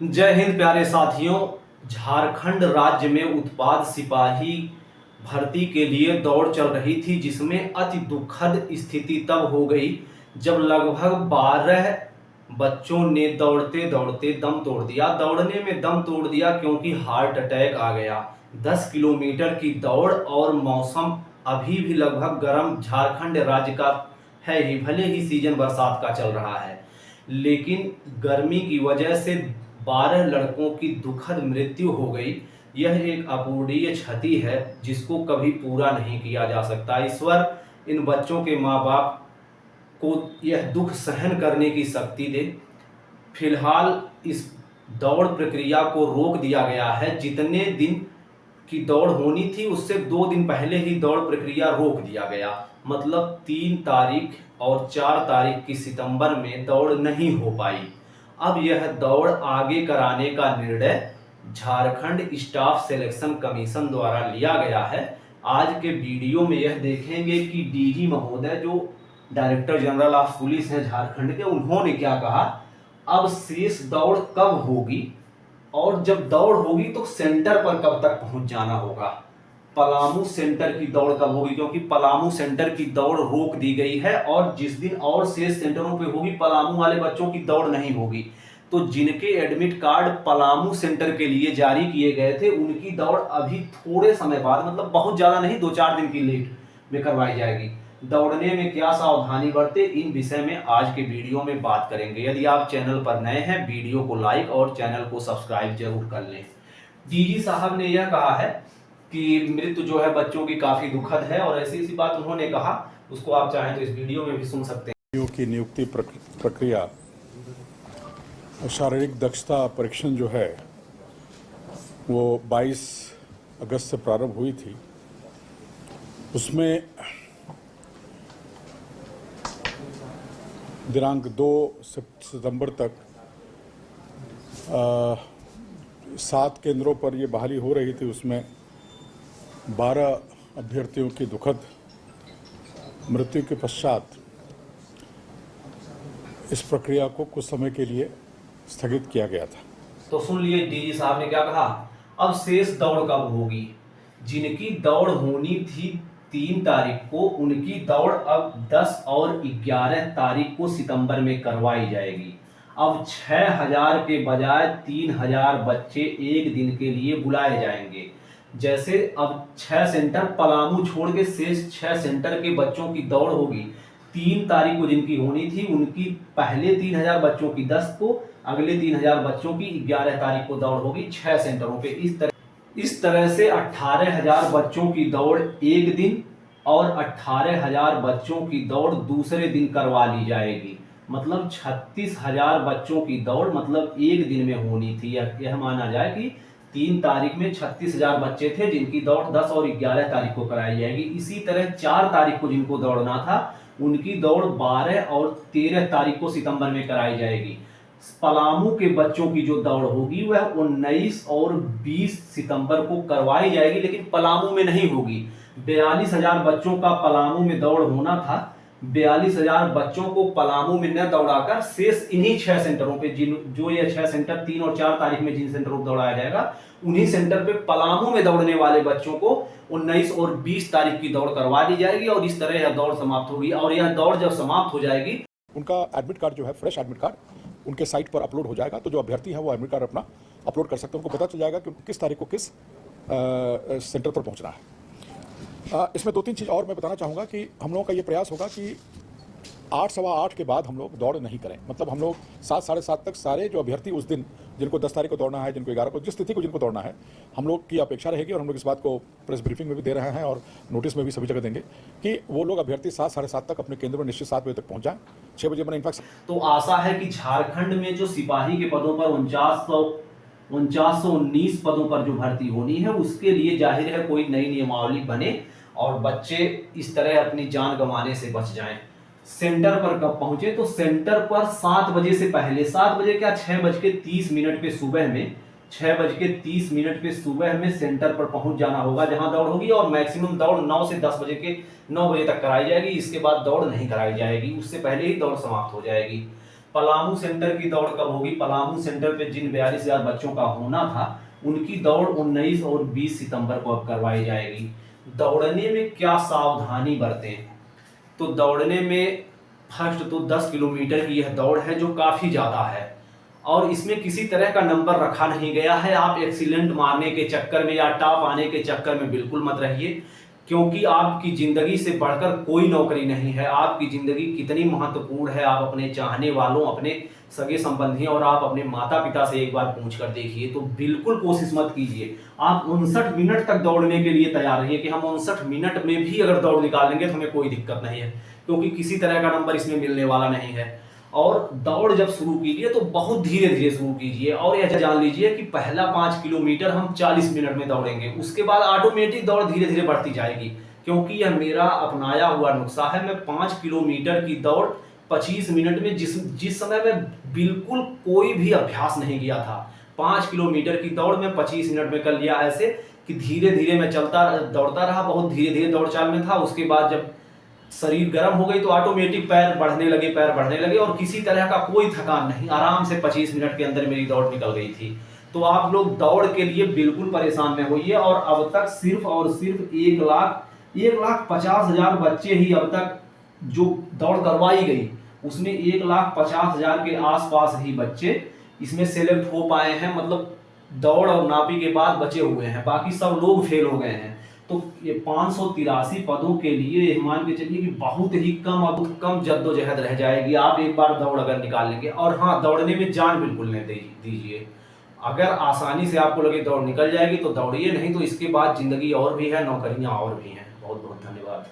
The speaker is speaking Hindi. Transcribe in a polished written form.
जय हिंद प्यारे साथियों। झारखंड राज्य में उत्पाद सिपाही भर्ती के लिए दौड़ चल रही थी, जिसमें अति दुखद स्थिति तब हो गई जब लगभग 12 बच्चों ने दौड़ते दौड़ते दम तोड़ दिया। दौड़ने में दम तोड़ दिया क्योंकि हार्ट अटैक आ गया। 10 किलोमीटर की दौड़ और मौसम अभी भी लगभग गर्म झारखंड राज्य का है ही, भले ही सीजन बरसात का चल रहा है, लेकिन गर्मी की वजह से 12 लड़कों की दुखद मृत्यु हो गई। यह एक अपूरणीय क्षति है जिसको कभी पूरा नहीं किया जा सकता। ईश्वर इन बच्चों के माँ बाप को यह दुख सहन करने की शक्ति दे। फिलहाल इस दौड़ प्रक्रिया को रोक दिया गया है। जितने दिन की दौड़ होनी थी उससे 2 दिन पहले ही दौड़ प्रक्रिया रोक दिया गया। मतलब 3 तारीख और 4 तारीख की सितंबर में दौड़ नहीं हो पाई। अब यह दौड़ आगे कराने का निर्णय झारखंड स्टाफ सिलेक्शन कमीशन द्वारा लिया गया है। आज के वीडियो में यह देखेंगे कि डीजी महोदय, जो डायरेक्टर जनरल ऑफ पुलिस है झारखंड के, उन्होंने क्या कहा। अब शेष दौड़ कब होगी और जब दौड़ होगी तो सेंटर पर कब तक पहुंच जाना होगा। पलामू सेंटर की दौड़ कब होगी, क्योंकि पलामू सेंटर की दौड़ रोक दी गई है और जिस दिन और शेष सेंटरों पे होगी पलामू वाले बच्चों की दौड़ नहीं होगी। तो जिनके एडमिट कार्ड पलामू सेंटर के लिए जारी किए गए थे उनकी दौड़ अभी थोड़े समय बाद, मतलब बहुत ज्यादा नहीं, 2-4 दिन की लेट में करवाई जाएगी। दौड़ने में क्या सावधानी बरते, इन विषय में आज के वीडियो में बात करेंगे। यदि आप चैनल पर नए हैं, वीडियो को लाइक और चैनल को सब्सक्राइब जरूर कर लें। डीजी साहब ने यह कहा है कि मृत्यु जो है बच्चों की काफी दुखद है, और ऐसी ऐसी बात उन्होंने कहा, उसको आप चाहें तो इस वीडियो में भी सुन सकते हैं। की नियुक्ति प्रक्रिया और शारीरिक दक्षता परीक्षण जो है वो 22 अगस्त से प्रारंभ हुई थी। उसमें दिनांक 2 सितंबर तक 7 केंद्रों पर ये बहाली हो रही थी। उसमें 12 अभ्यर्थियों की दुखद मृत्यु के पश्चात इस प्रक्रिया को कुछ समय के लिए स्थगित किया गया था। तो सुन लिए डीजी साहब ने क्या कहा। अब शेष दौड़ कब होगी। जिनकी दौड़ होनी थी 3 तारीख को, उनकी दौड़ अब 10 और 11 तारीख को सितंबर में करवाई जाएगी। अब 6000 के बजाय 3000 बच्चे एक दिन के लिए बुलाए जाएंगे। जैसे अब 6 सेंटर पलामू छोड़ के शेष 6 सेंटर के बच्चों की दौड़ होगी। 3 तारीख को जिनकी होनी थी उनकी पहले 3000 बच्चों की 10 को, अगले 3000 बच्चों की 11 तारीख को दौड़ होगी 6 सेंटरों पे। इस तरह से 18,000 बच्चों की दौड़ एक दिन और 18,000 बच्चों की दौड़ दूसरे दिन करवा ली जाएगी। मतलब 36,000 बच्चों की दौड़ मतलब एक दिन में होनी थी। यह माना जाए कि 3 तारीख में 36,000 बच्चे थे जिनकी दौड़ 10 और 11 तारीख को कराई जाएगी। इसी तरह 4 तारीख को जिनको दौड़ना था उनकी दौड़ 12 और 13 तारीख को सितंबर में कराई जाएगी। पलामू के बच्चों की जो दौड़ होगी वह 19 और 20 सितंबर को करवाई जाएगी, लेकिन पलामू में नहीं होगी। 42,000 बच्चों का पलामू में दौड़ होना था। 42,000 बच्चों को पलामू में न दौड़ाकर शेष इन्हीं 6 सेंटरों पे, जो ये 6 सेंटर 3 और 4 तारीख में जिन सेंटरों को दौड़ाया जाएगा, उन्हीं सेंटर पे पलामू में दौड़ने वाले बच्चों को 19 और 20 तारीख की दौड़ करवा दी जाएगी और इस तरह यह दौड़ समाप्त होगी। और यह दौड़ जब समाप्त हो जाएगी, उनका एडमिट कार्ड जो है, फ्रेश एडमिट कार्ड उनके साइट पर अपलोड हो जाएगा। तो जो अभ्यर्थी है वो एडमिट कार्ड अपना अपलोड कर सकते हैं। उनको पता चल जाएगा कि किस तारीख को किस सेंटर पर पहुंचना है। इसमें 2-3 चीज़ और मैं बताना चाहूँगा कि हम लोगों का ये प्रयास होगा कि 8, सवा 8 के बाद हम लोग दौड़ नहीं करें। मतलब हम लोग 7, साढ़े 7 तक सारे जो अभ्यर्थी उस दिन, जिनको 10 तारीख को दौड़ना है, जिनको 11 को, जिस तिथि को जिनको दौड़ना है, हम लोग की अपेक्षा रहेगी और हम लोग इस बात को प्रेस ब्रीफिंग में भी दे रहे हैं और नोटिस में भी सभी जगह देंगे कि वो लोग अभ्यर्थी 7, साढ़े 7 तक अपने केंद्र में निश्चित 7 बजे तक पहुंच जाएं। 6 बजे मैंने इनफैक्ट। तो आशा है कि झारखंड में जो सिपाही के पदों पर 4919 पदों पर जो भर्ती होनी है उसके लिए जाहिर है कोई नई नियमावली बने और बच्चे इस तरह अपनी जान गंवाने से बच जाएं। सेंटर पर कब पहुंचे, तो सेंटर पर 7 बजे से पहले, 7 बजे क्या, 6:30 पे सुबह में, 6:30 पे सुबह में सेंटर पर पहुंच जाना होगा जहां दौड़ होगी। और मैक्सिमम दौड़ 9 से 10 बजे के 9 बजे तक कराई जाएगी। इसके बाद दौड़ नहीं कराई जाएगी, उससे पहले ही दौड़ समाप्त हो जाएगी। पलामू सेंटर की दौड़ कब होगी? पलामू सेंटर पे जिन 42,000 बच्चों का होना था उनकी दौड़ 19 और 20 सितंबर को अब करवाई जाएगी। दौड़ने में क्या सावधानी बरतें? तो दौड़ने में फर्स्ट तो 10 किलोमीटर की यह दौड़ है जो काफ़ी ज़्यादा है और इसमें किसी तरह का नंबर रखा नहीं गया है। आप एक्सीलेंट मारने के चक्कर में या टॉप आने के चक्कर में बिल्कुल मत रहिए, क्योंकि आपकी ज़िंदगी से बढ़कर कोई नौकरी नहीं है। आपकी ज़िंदगी कितनी महत्वपूर्ण है आप अपने चाहने वालों, अपने सगे संबंधियों और आप अपने माता पिता से एक बार पूछ कर देखिए। तो बिल्कुल कोशिश मत कीजिए। आप 59 मिनट तक दौड़ने के लिए तैयार रहिए कि हम 59 मिनट में भी अगर दौड़ निकाल लेंगे तो हमें कोई दिक्कत नहीं है, क्योंकि किसी तरह का नंबर इसमें मिलने वाला नहीं है। और दौड़ जब शुरू कीजिए तो बहुत धीरे धीरे शुरू कीजिए और यह जान लीजिए कि पहला 5 किलोमीटर हम 40 मिनट में दौड़ेंगे, उसके बाद ऑटोमेटिक दौड़ धीरे धीरे बढ़ती जाएगी, क्योंकि यह मेरा अपनाया हुआ नुस्खा है। मैं 5 किलोमीटर की दौड़ 25 मिनट में जिस समय मैं बिल्कुल कोई भी अभ्यास नहीं किया था, 5 किलोमीटर की दौड़ में 25 मिनट में कर लिया, ऐसे कि धीरे धीरे मैं दौड़ता रहा, बहुत धीरे धीरे दौड़ चाल में था। उसके बाद जब शरीर गर्म हो गई तो ऑटोमेटिक पैर बढ़ने लगे और किसी तरह का कोई थकान नहीं, आराम से 25 मिनट के अंदर मेरी दौड़ निकल गई थी। तो आप लोग दौड़ के लिए बिल्कुल परेशान न होइए। और अब तक सिर्फ और सिर्फ 1,50,000 बच्चे ही अब तक जो दौड़ करवाई गई उसमें 1,50,000 के आसपास ही बच्चे इसमें सेलेक्ट हो पाए हैं, मतलब दौड़ और नापी के बाद बचे हुए हैं, बाकी सब लोग फेल हो गए हैं। तो ये 583 पदों के लिए मान के चलिए कि बहुत ही कम जद्दोजहद रह जाएगी। आप एक बार दौड़ अगर निकाल लेंगे, और हाँ, दौड़ने में जान बिल्कुल नहीं दीजिए। अगर आसानी से आपको लगे दौड़ निकल जाएगी तो दौड़िए, नहीं तो इसके बाद जिंदगी और भी है, नौकरियां और भी हैं। बहुत बहुत धन्यवाद।